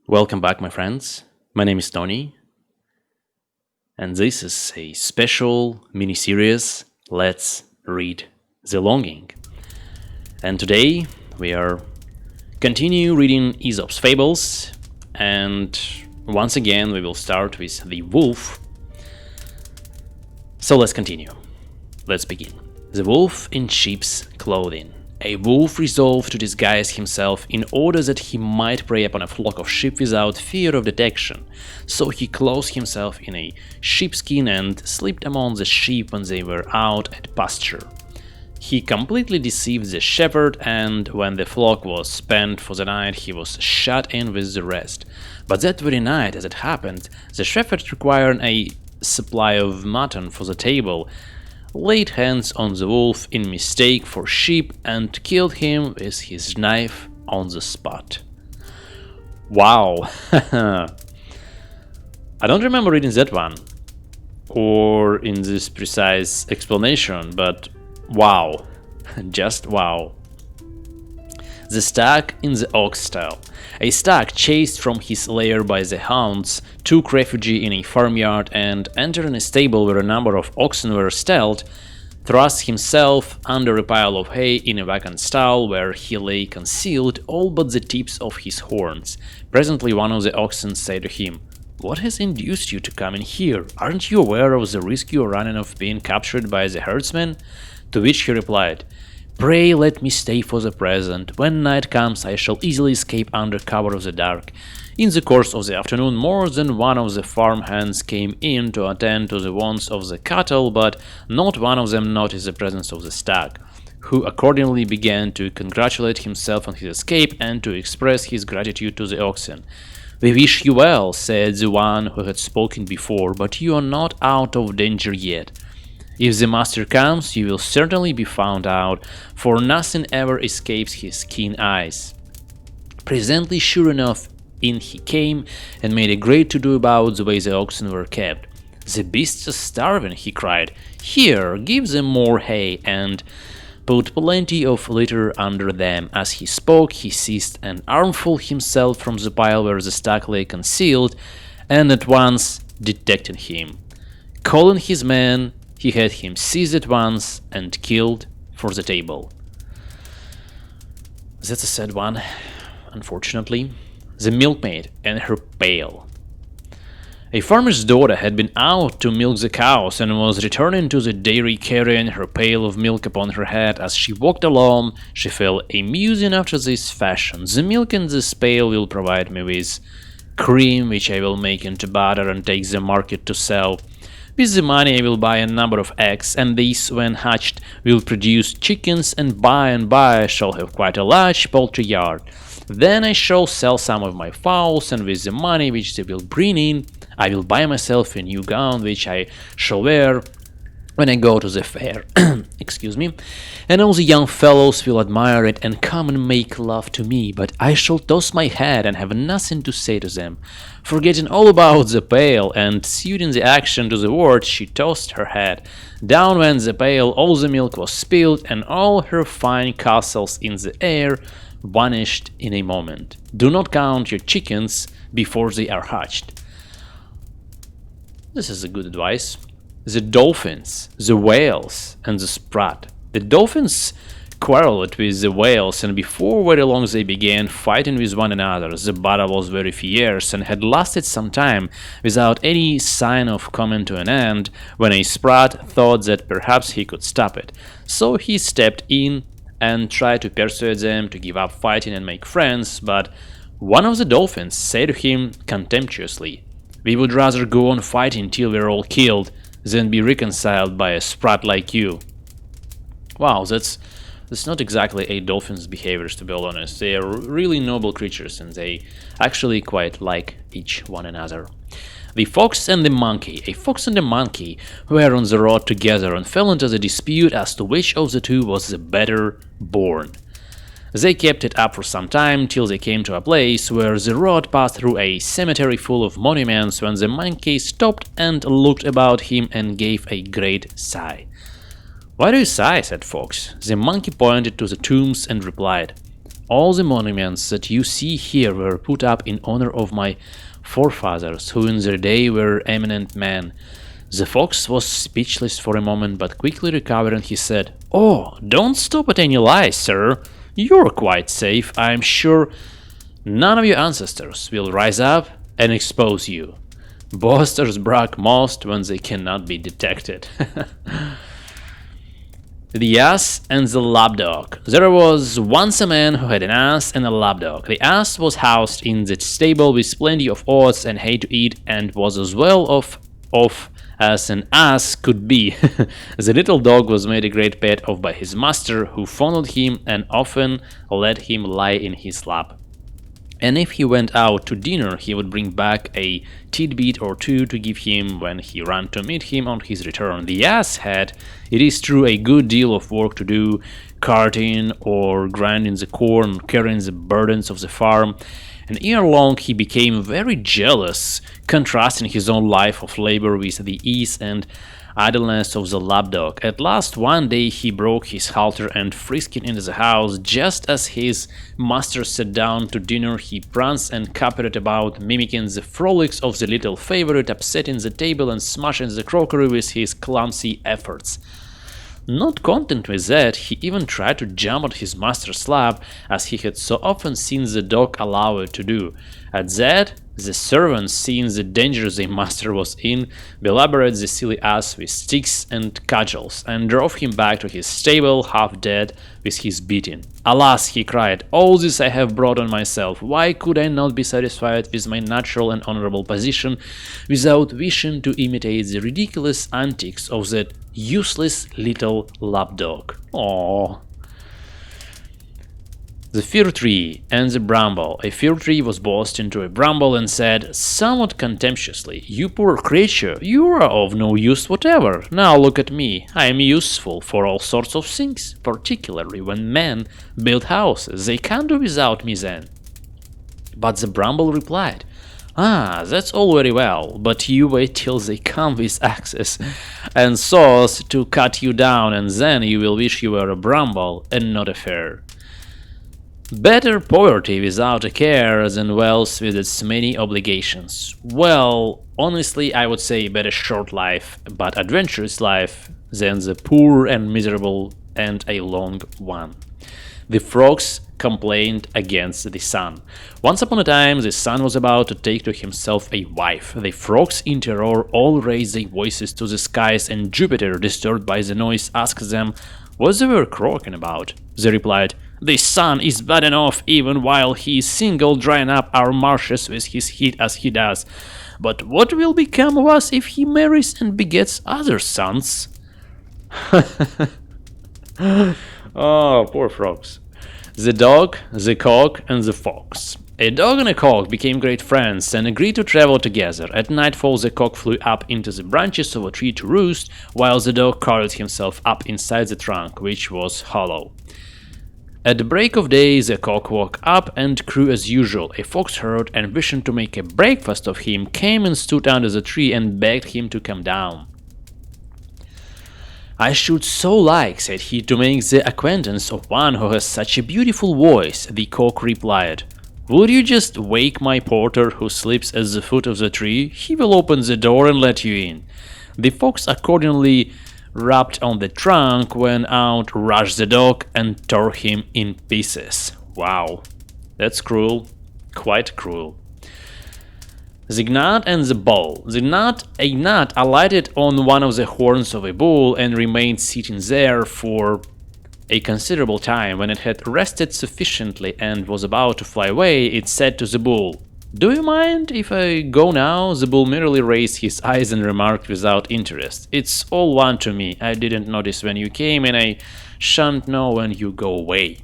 Welcome back, my friends. My name is Tony, and this is a special mini-series, Let's Read the Longing. And today we are continue reading Aesop's Fables, and once again we will start with the wolf. So let's continue. Let's begin. The wolf in sheep's clothing. A wolf resolved to disguise himself in order that he might prey upon a flock of sheep without fear of detection. So he clothed himself in a sheepskin and slipped among the sheep when they were out at pasture. He completely deceived the shepherd, and when the flock was spent for the night, he was shut in with the rest. But that very night, as it happened, the shepherd, requiring a supply of mutton for the table, laid hands on the wolf in mistake for sheep and killed him with his knife on the spot. Wow! I don't remember reading that one, or in this precise explanation, but wow, just wow. The stag in the ox stall. A stag, chased from his lair by the hounds, took refuge in a farmyard and, entering a stable where a number of oxen were stalled, thrust himself under a pile of hay in a vacant stall where he lay concealed, all but the tips of his horns. Presently one of the oxen said to him, "What has induced you to come in here? Aren't you aware of the risk you are running of being captured by the herdsmen?" To which he replied, "Pray let me stay for the present. When night comes I shall easily escape under cover of the dark." In the course of the afternoon more than one of the farm hands came in to attend to the wants of the cattle, but not one of them noticed the presence of the stag, who accordingly began to congratulate himself on his escape and to express his gratitude to the oxen. "We wish you well," said the one who had spoken before, "but you are not out of danger yet. If the master comes, you will certainly be found out, for nothing ever escapes his keen eyes." Presently, sure enough, in he came, and made a great to-do about the way the oxen were kept. "The beasts are starving," he cried. "Here, give them more hay, and put plenty of litter under them." As he spoke, he seized an armful himself from the pile where the stag lay concealed, and at once detected him. Calling his men, he had him seized at once and killed for the table. That's a sad one, unfortunately. The milkmaid and her pail. A farmer's daughter had been out to milk the cows and was returning to the dairy carrying her pail of milk upon her head. As she walked along, she fell a musing after this fashion: "The milk in this pail will provide me with cream, which I will make into butter and take the market to sell. With the money I will buy a number of eggs, and these, when hatched, will produce chickens, and by I shall have quite a large poultry yard. Then I shall sell some of my fowls, and with the money which they will bring in, I will buy myself a new gown which I shall wear when I go to the fair." Excuse me. "And all the young fellows will admire it and come and make love to me, but I shall toss my head and have nothing to say to them." Forgetting all about the pail and suiting the action to the word, she tossed her head. Down went the pail, all the milk was spilled, and all her fine castles in the air vanished in a moment. Do not count your chickens before they are hatched. This is a good advice. The dolphins, the whales, and the sprat. The dolphins quarreled with the whales, and before very long they began fighting with one another. The battle was very fierce and had lasted some time without any sign of coming to an end, when a sprat thought that perhaps he could stop it. So he stepped in and tried to persuade them to give up fighting and make friends, but one of the dolphins said to him contemptuously, "We would rather go on fighting till we're all killed than be reconciled by a sprat like you." Wow, that's not exactly a dolphin's behaviors, to be honest. They are really noble creatures, and they actually quite like each one another. The fox and the monkey. A fox and a monkey were on the road together and fell into the dispute as to which of the two was the better born. They kept it up for some time, till they came to a place where the road passed through a cemetery full of monuments, when the monkey stopped and looked about him and gave a great sigh. "Why do you sigh?" said Fox. The monkey pointed to the tombs and replied, All the monuments that you see here were put up in honor of my forefathers, who in their day were eminent men." The fox was speechless for a moment, but quickly recovered, and he said, "Oh, don't stop at any lies, sir. You're quite safe. I'm sure none of your ancestors will rise up and expose you. Boasters brag most when they cannot be detected." The Ass and the Lapdog. There was once a man who had an ass and a lapdog. The ass was housed in the stable with plenty of oats and hay to eat, and was as well off as an ass could be. The little dog was made a great pet of by his master, who fondled him and often let him lie in his lap. And if he went out to dinner, he would bring back a tidbit or two to give him when he ran to meet him on his return. The ass had, it is true, a good deal of work to do, carting or grinding the corn, carrying the burdens of the farm, and ere long he became very jealous, contrasting his own life of labor with the ease and idleness of the lapdog. At last one day he broke his halter, and frisking into the house just as his master sat down to dinner, he pranced and capered about, mimicking the frolics of the little favorite, upsetting the table and smashing the crockery with his clumsy efforts. Not content with that, he even tried to jump on his master's lap, as he had so often seen the dog allow it to do. At that, the servants, seeing the danger their master was in, belabored the silly ass with sticks and cudgels, and drove him back to his stable, half dead with his beating. "Alas," he cried, "all this I have brought on myself. Why could I not be satisfied with my natural and honorable position, without wishing to imitate the ridiculous antics of that useless little lapdog?" Aww. The Fir Tree and the Bramble. A fir tree was boasting to a bramble and said, somewhat contemptuously, "You poor creature, you are of no use whatever. Now look at me. I am useful for all sorts of things, particularly when men build houses. They can't do without me then." But the bramble replied, "Ah, that's all very well, but you wait till they come with axes and saws to cut you down, and then you will wish you were a bramble and not a fir. Better poverty without a care than wealth with its many obligations. Well, honestly, I would say better short life, but adventurous life, than the poor and miserable and a long one." The frogs complained against the sun. Once upon a time, the sun was about to take to himself a wife. The frogs in terror all raised their voices to the skies, and Jupiter, disturbed by the noise, asked them what they were croaking about. They replied, "The sun is bad enough even while he is single, drying up our marshes with his heat as he does. But what will become of us if he marries and begets other sons?" Oh, poor frogs. The dog, the cock, and the fox. A dog and a cock became great friends and agreed to travel together. At nightfall, the cock flew up into the branches of a tree to roost, while the dog curled himself up inside the trunk, which was hollow. At the break of day, the cock woke up and crew as usual. A fox heard, and wishing to make a breakfast of him, came and stood under the tree and begged him to come down. "I should so like," said he, "to make the acquaintance of one who has such a beautiful voice." The cock replied, "Would you just wake my porter who sleeps at the foot of the tree? He will open the door and let you in." The fox accordingly rapped on the trunk, when out rushed the dog and tore him in pieces. Wow, that's cruel, quite cruel. The gnat and the bull. A gnat alighted on one of the horns of a bull and remained sitting there for a considerable time. When it had rested sufficiently and was about to fly away, it said to the bull, "Do you mind if I go now?" The bull merely raised his eyes and remarked without interest, "It's all one to me. I didn't notice when you came, and I shan't know when you go away."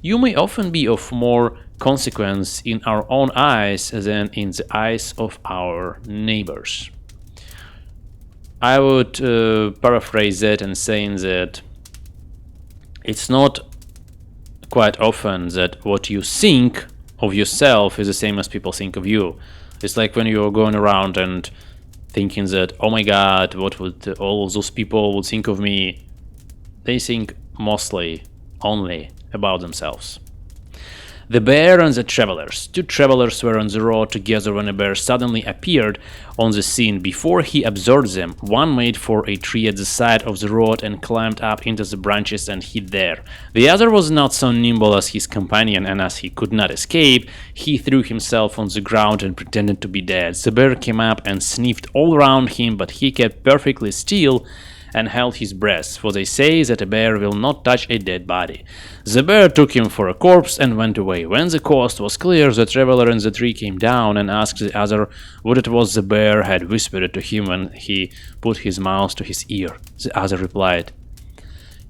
You may often be of more consequence in our own eyes than in the eyes of our neighbors. I would paraphrase that and saying that it's not quite often that what you think of yourself is the same as people think of you. It's like when you're going around and thinking that, oh my god, what would all those people would think of me? They think mostly only about themselves. The bear and the travelers. Two travelers were on the road together when a bear suddenly appeared on the scene. Before he observed them, one made for a tree at the side of the road and climbed up into the branches and hid there. The other was not so nimble as his companion, and as he could not escape, he threw himself on the ground and pretended to be dead. The bear came up and sniffed all around him, but he kept perfectly still and held his breath, for they say that a bear will not touch a dead body. The bear took him for a corpse and went away. When the coast was clear, the traveler in the tree came down and asked the other what it was the bear had whispered to him when he put his mouth to his ear. The other replied,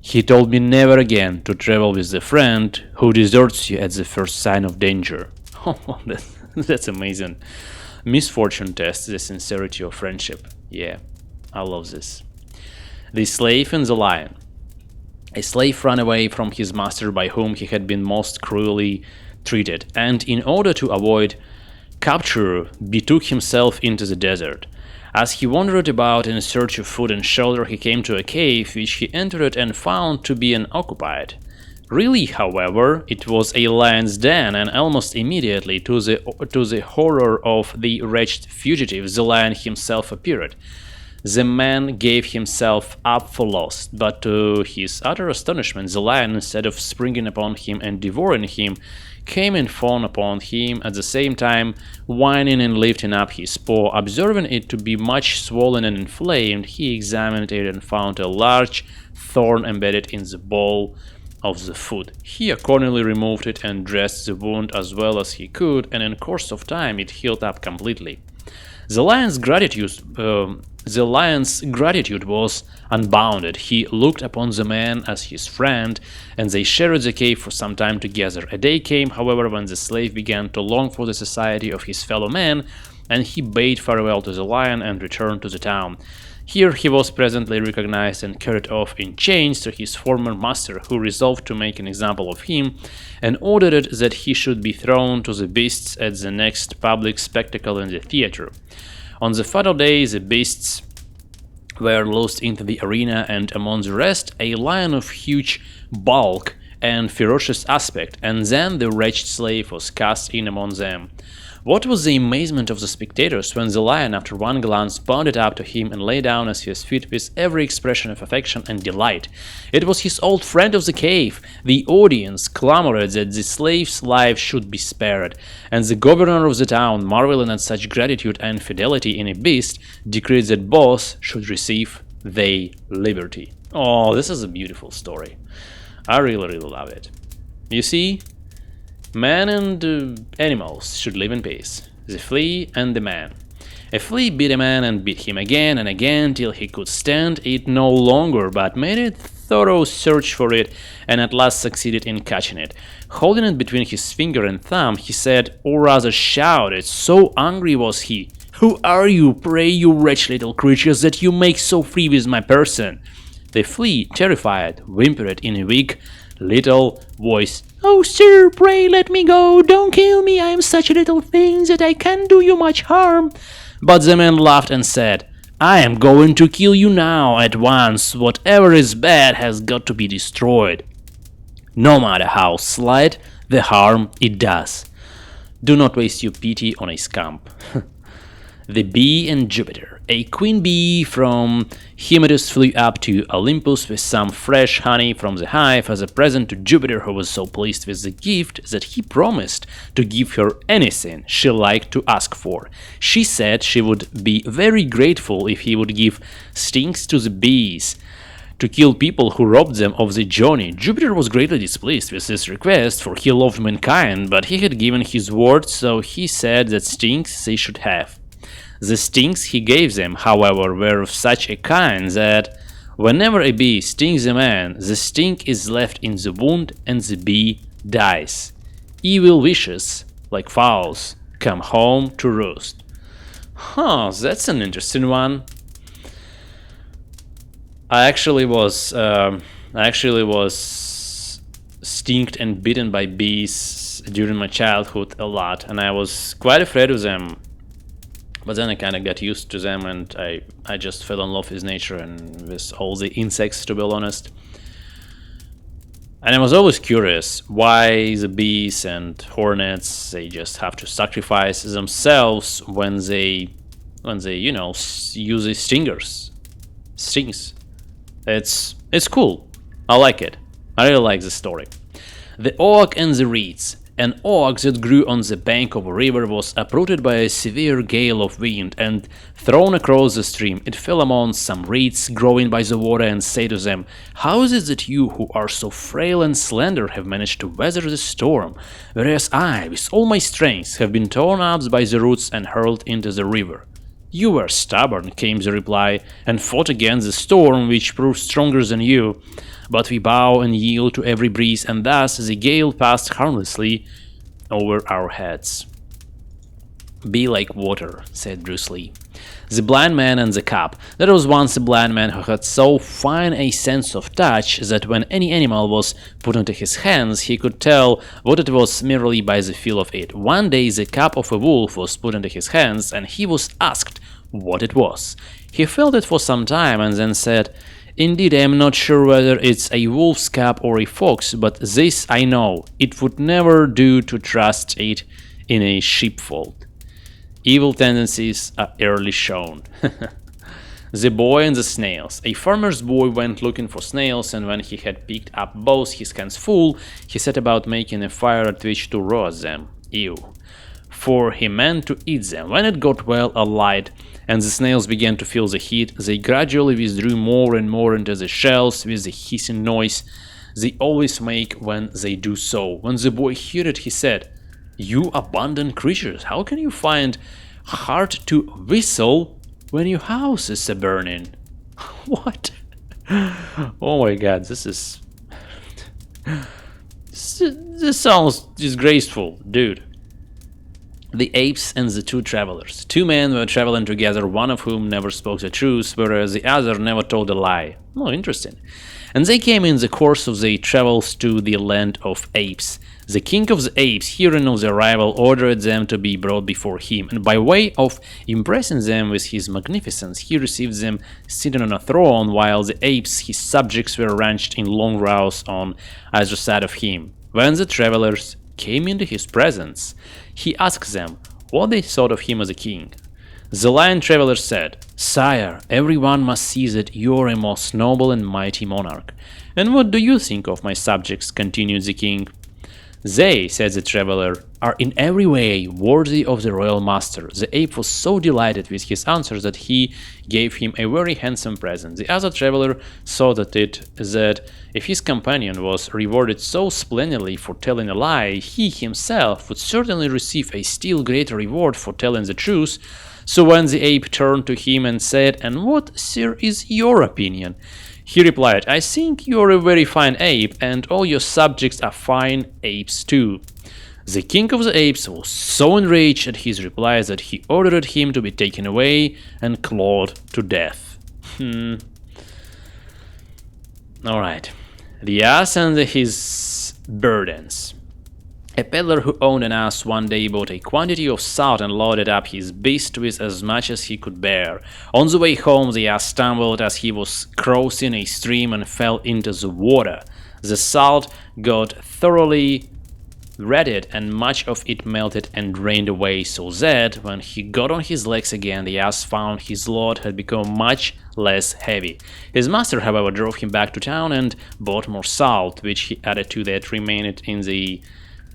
"He told me never again to travel with a friend who deserts you at the first sign of danger." Oh, that's amazing. Misfortune tests the sincerity of friendship. Yeah, I love this. The Slave and the Lion. A slave ran away from his master by whom he had been most cruelly treated, and in order to avoid capture betook himself into the desert. As he wandered about in search of food and shelter, he came to a cave which he entered and found to be unoccupied. Really, however, it was a lion's den, and almost immediately, to the horror of the wretched fugitive, the lion himself appeared. The man gave himself up for lost, but to his utter astonishment, the lion, instead of springing upon him and devouring him, came and fawned upon him, at the same time whining and lifting up his paw. Observing it to be much swollen and inflamed, he examined it and found a large thorn embedded in the bowl of the food. He accordingly removed it and dressed the wound as well as he could, and in course of time it healed up completely. The lion's gratitude was unbounded. He looked upon the man as his friend, and they shared the cave for some time together. A day came, however, when the slave began to long for the society of his fellow man, and he bade farewell to the lion and returned to the town. Here he was presently recognized and carried off in chains to his former master, who resolved to make an example of him, and ordered that he should be thrown to the beasts at the next public spectacle in the theater. On the fatal day, the beasts were loosed into the arena, and among the rest, a lion of huge bulk and ferocious aspect, and then the wretched slave was cast in among them. What was the amazement of the spectators when the lion, after one glance, bounded up to him and lay down at his feet with every expression of affection and delight. It was his old friend of the cave. The audience clamored that the slave's life should be spared, and the governor of the town, marveling at such gratitude and fidelity in a beast, decreed that both should receive their liberty. Oh, this is a beautiful story. I really love it. You see, man and animals should live in peace. The flea and the man. A flea beat a man and beat him again and again till he could stand it no longer, but made a thorough search for it and at last succeeded in catching it. Holding it between his finger and thumb, he said, or rather shouted, so angry was he, "Who are you, pray, you wretched little creatures, that you make so free with my person?" The flea, terrified, whimpered in a weak little voice, "Oh, sir, pray let me go, don't kill me, I am such a little thing that I can't do you much harm." But the man laughed and said, "I am going to kill you now, at once, whatever is bad has got to be destroyed, no matter how slight the harm it does. Do not waste your pity on a scamp." The Bee and Jupiter. A queen bee from Hymettus flew up to Olympus with some fresh honey from the hive as a present to Jupiter, who was so pleased with the gift that he promised to give her anything she liked to ask for. She said she would be very grateful if he would give stings to the bees to kill people who robbed them of the journey. Jupiter was greatly displeased with this request, for he loved mankind, but he had given his word, so he said that stings they should have. The stings he gave them, however, were of such a kind that whenever a bee stings a man, the sting is left in the wound and the bee dies. Evil wishes, like fowls, come home to roost. That's an interesting one. I actually was stinged and bitten by bees during my childhood a lot, and I was quite afraid of them. But then I kind of got used to them, and I just fell in love with nature and with all the insects, to be honest. And I was always curious why the bees and hornets, they just have to sacrifice themselves when they use these stings. It's cool. I like it. I really like the story. The oak and the reeds. An oak that grew on the bank of a river was uprooted by a severe gale of wind and thrown across the stream. It fell among some reeds growing by the water and said to them, "How is it that you, who are so frail and slender, have managed to weather the storm, whereas I, with all my strength, have been torn up by the roots and hurled into the river?" "You were stubborn," came the reply, "and fought against the storm, which proved stronger than you. But we bow and yield to every breeze, and thus the gale passed harmlessly over our heads." "Be like water," said Bruce Lee. The blind man and the cup. There was once a blind man who had so fine a sense of touch that when any animal was put into his hands, he could tell what it was merely by the feel of it. One day the cup of a wolf was put into his hands, and he was asked what it was. He felt it for some time and then said, "Indeed, I am not sure whether it's a wolf's cup or a fox, but this I know, it would never do to trust it in a sheepfold." Evil tendencies are early shown. The boy and the snails. A farmer's boy went looking for snails, and when he had picked up both his hands full, he set about making a fire at which to roast them. Ew. For he meant to eat them. When it got well alight, and the snails began to feel the heat, they gradually withdrew more and more into the shells with the hissing noise they always make when they do so. When the boy heard it, he said, "You abandoned creatures, how can you find heart to whistle when your house is a-burning?" What? Oh my god, this sounds disgraceful, dude. The apes and the two travelers. Two men were traveling together, one of whom never spoke the truth, whereas the other never told a lie. Oh, interesting. And they came in the course of their travels to the land of apes. The king of the apes, hearing of their arrival, ordered them to be brought before him, and by way of impressing them with his magnificence, he received them sitting on a throne, while the apes, his subjects, were ranged in long rows on either side of him. When the travelers came into his presence, he asked them what they thought of him as a king. The lion traveler said, "Sire, everyone must see that you are a most noble and mighty monarch." "And what do you think of my subjects?" continued the king. "They," said the traveler, "are in every way worthy of the royal master." The ape was so delighted with his answer that he gave him a very handsome present. The other traveler saw that if his companion was rewarded so splendidly for telling a lie, he himself would certainly receive a still greater reward for telling the truth. So when the ape turned to him and said, "And what, sir, is your opinion?" he replied, "I think you are a very fine ape, and all your subjects are fine apes too." The king of the apes was so enraged at his reply that he ordered him to be taken away and clawed to death. Alright. The ass and his burdens. A peddler who owned an ass one day bought a quantity of salt and loaded up his beast with as much as he could bear. On the way home, the ass stumbled as he was crossing a stream and fell into the water. The salt got thoroughly wetted, and much of it melted and drained away, so that when he got on his legs again, the ass found his load had become much less heavy. His master, however, drove him back to town and bought more salt, which he added to that remained in the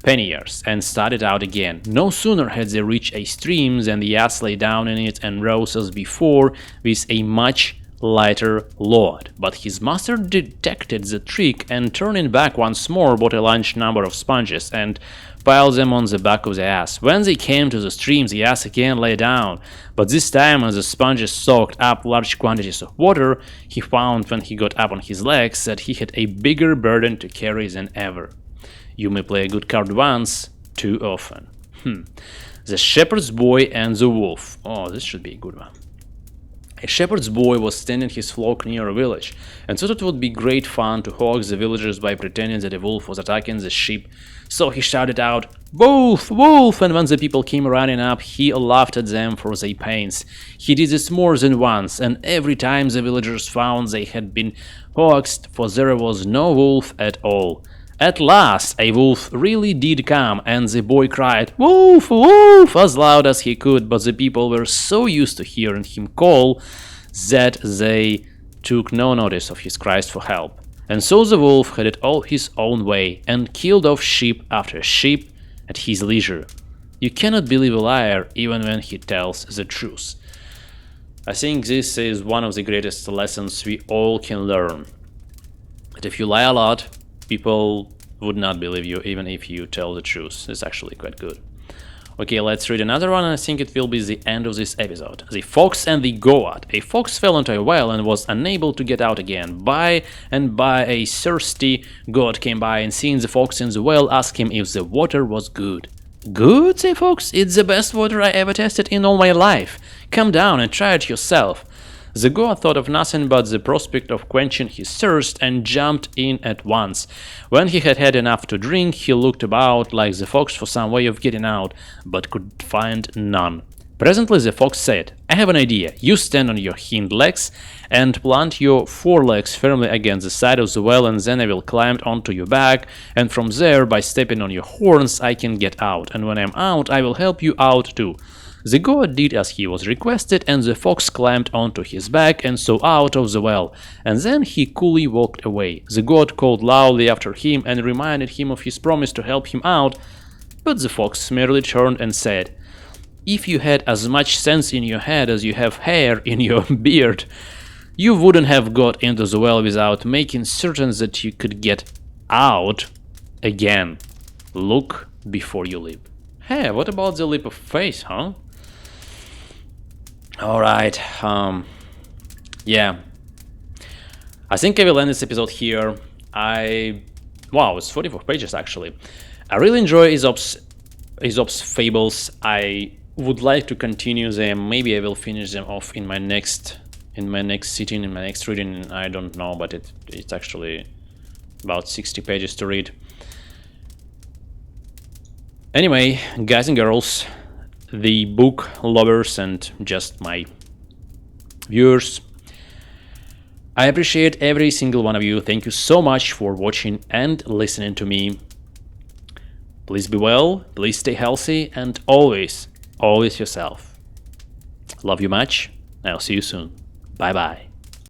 panniers, and started out again. No sooner had they reached a stream than the ass lay down in it and rose as before with a much lighter load. But his master detected the trick, and turning back once more, bought a large number of sponges and piled them on the back of the ass. When they came to the stream, the ass again lay down, but this time, as the sponges soaked up large quantities of water, he found when he got up on his legs that he had a bigger burden to carry than ever. You may play a good card once, too often. The shepherd's boy and the wolf. Oh, this should be a good one. A shepherd's boy was tending his flock near a village, and thought it would be great fun to hoax the villagers by pretending that a wolf was attacking the sheep. So he shouted out, "Wolf! Wolf!" And when the people came running up, he laughed at them for their pains. He did this more than once, and every time the villagers found they had been hoaxed, for there was no wolf at all. At last a wolf really did come, and the boy cried, "Wolf! Wolf!" as loud as he could, but the people were so used to hearing him call that they took no notice of his cries for help. And so the wolf had it all his own way, and killed off sheep after sheep at his leisure. You cannot believe a liar even when he tells the truth. I think this is one of the greatest lessons we all can learn. That if you lie a lot, people would not believe you even if you tell the truth. It's actually quite good. Okay, let's read another one, and I think it will be the end of this episode. The Fox and the Goat. A fox fell into a well and was unable to get out again. By and by a thirsty goat came by, and seeing the fox in the well, asked him if the water was good. "Good?" said Fox. "It's the best water I ever tasted in all my life. Come down and try it yourself." The goat thought of nothing but the prospect of quenching his thirst and jumped in at once. When he had had enough to drink, he looked about like the fox for some way of getting out, but could find none. Presently the fox said, "I have an idea. You stand on your hind legs and plant your forelegs firmly against the side of the well, and then I will climb onto your back, and from there, by stepping on your horns, I can get out, and when I'm out, I will help you out too." The goat did as he was requested, and the fox climbed onto his back and so out of the well, and then he coolly walked away. The goat called loudly after him and reminded him of his promise to help him out, but the fox merely turned and said, "If you had as much sense in your head as you have hair in your beard, you wouldn't have got into the well without making certain that you could get out again. Look before you leap." Hey, what about the leap of faith, huh? Alright, yeah. I think I will end this episode here. Wow, it's 44 pages actually. I really enjoy Aesop's Fables. I would like to continue them. Maybe I will finish them off in my next sitting, in my next reading. I don't know, but it's actually about 60 pages to read. Anyway, guys and girls, the book lovers and just my viewers, I appreciate every single one of you. Thank you so much for watching and listening to me. Please be well, please stay healthy, and always yourself. Love you much. I'll see you soon. Bye bye.